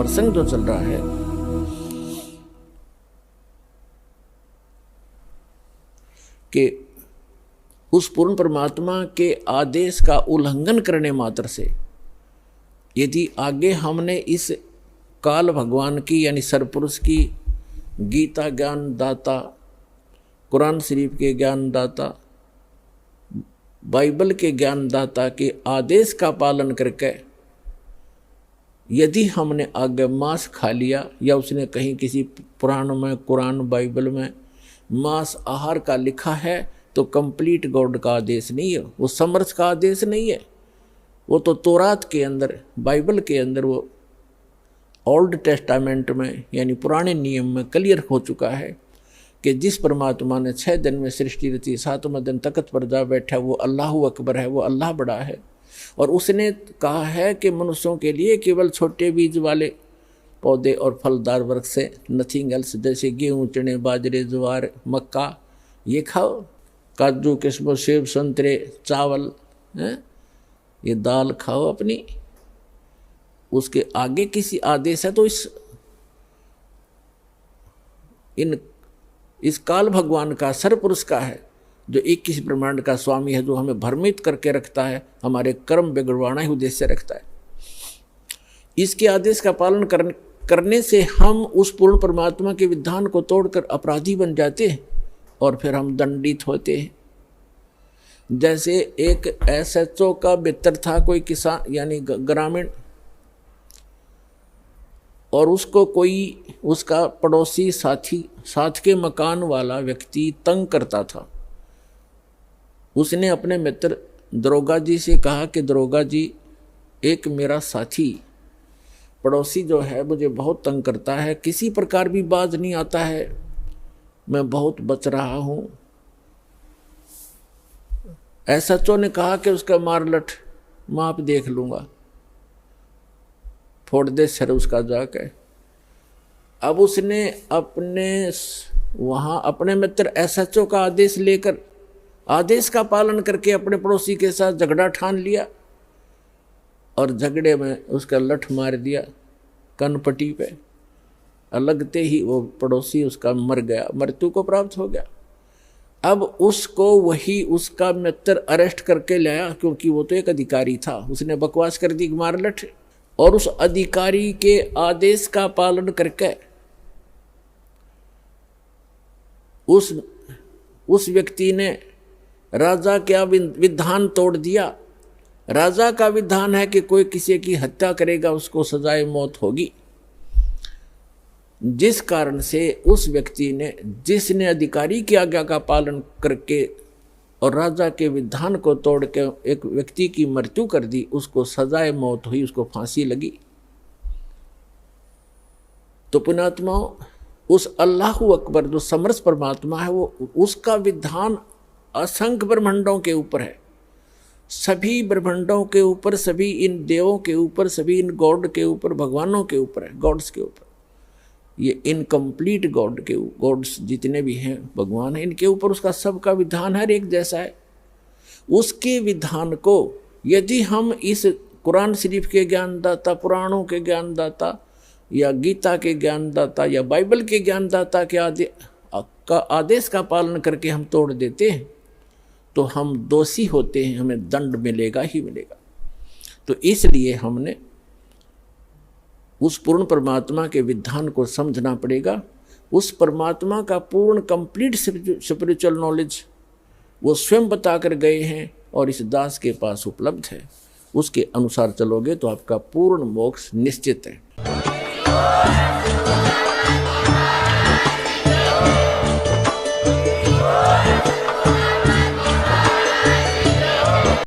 प्रसंग जो चल रहा है, कि उस पूर्ण परमात्मा के आदेश का उल्लंघन करने मात्र से यदि आगे हमने इस काल भगवान की यानी सरपुरुष की, गीता ज्ञान दाता, कुरान शरीफ के ज्ञान दाता, बाइबल के ज्ञान दाता के आदेश का पालन करके यदि हमने आगे मांस खा लिया, या उसने कहीं किसी पुराण में, कुरान बाइबल में मांस आहार का लिखा है, तो कंप्लीट गॉड का आदेश नहीं है, वो समर्थ का आदेश नहीं है। वो तो तौरात के अंदर, बाइबल के अंदर, वो ओल्ड टेस्टामेंट में यानी पुराने नियम में क्लियर हो चुका है कि जिस परमात्मा ने 6 दिन में सृष्टि रची, 7वें दिन तख्त पर जा बैठा, वो अल्लाह अकबर है, वो अल्लाह बड़ा है। और उसने कहा है कि मनुष्यों के लिए केवल छोटे बीज वाले पौधे और फलदार वृक्ष से, नथिंग एल्स, जैसे गेहूँ, चने, बाजरे, ज्वार, मक्का, ये खाओ, काजू, किस्मत, सेब, संतरे, चावल, ये दाल खाओ अपनी। उसके आगे किसी आदेश है तो इस काल भगवान का, सरपुरुष का है, जो 21 ब्रह्मांड का स्वामी है, जो हमें भ्रमित करके रखता है, हमारे कर्म बिगड़वाना ही उद्देश्य रखता है। इसके आदेश का पालन करने से हम उस पूर्ण परमात्मा के विधान को तोड़कर अपराधी बन जाते हैं और फिर हम दंडित होते हैं। जैसे एक SHO का मित्र था, कोई किसान यानी ग्रामीण, और उसको कोई उसका पड़ोसी साथी, साथ के मकान वाला व्यक्ति तंग करता था। उसने अपने मित्र दरोगा जी से कहा कि दरोगा जी, एक मेरा साथी पड़ोसी जो है मुझे बहुत तंग करता है, किसी प्रकार भी बाज नहीं आता है, मैं बहुत बच रहा हूँ। SHO ने कहा कि उसका मार लठ, माप देख लूँगा, फोड़ दे सर उसका जाके। अब उसने अपने मित्र SHO का आदेश लेकर, आदेश का पालन करके अपने पड़ोसी के साथ झगड़ा ठान लिया और झगड़े में उसका लठ मार दिया कनपट्टी पे। लगते ही वो पड़ोसी उसका मर गया, मृत्यु को प्राप्त हो गया। अब उसको वही उसका मित्र अरेस्ट करके लाया, क्योंकि वो तो एक अधिकारी था, उसने बकवास कर दी मार लठ। और उस अधिकारी के आदेश का पालन करके उस व्यक्ति ने राजा का विधान तोड़ दिया। राजा का विधान है कि कोई किसी की हत्या करेगा उसको सजाए मौत होगी। जिस कारण से उस व्यक्ति ने, जिसने अधिकारी की आज्ञा का पालन करके और राजा के विधान को तोड़ के एक व्यक्ति की मृत्यु कर दी, उसको सजाए मौत हुई, उसको फांसी लगी। तो पुण्यात्माओं, उस अल्लाह अकबर जो समर्थ परमात्मा है, वो उसका विधान असंख्य ब्रह्मांडों के ऊपर है, सभी ब्रह्मांडों के ऊपर, सभी इन देवों के ऊपर, सभी इन गॉड के ऊपर, भगवानों के ऊपर है, गॉड्स के ऊपर। ये इनकम्प्लीट गॉड्स जितने भी हैं भगवान हैं, इनके ऊपर उसका सबका विधान हर एक जैसा है। उसके विधान को यदि हम इस कुरान शरीफ के ज्ञानदाता, पुराणों के ज्ञानदाता, या गीता के ज्ञानदाता, या बाइबल के ज्ञानदाता के आदेश का पालन करके हम तोड़ देते हैं, तो हम दोषी होते हैं, हमें दंड मिलेगा ही मिलेगा। तो इसलिए हमने उस पूर्ण परमात्मा के विधान को समझना पड़ेगा। उस परमात्मा का पूर्ण कंप्लीट स्पिरिचुअल नॉलेज वो स्वयं बता कर गए हैं और इस दास के पास उपलब्ध है। उसके अनुसार चलोगे तो आपका पूर्ण मोक्ष निश्चित है।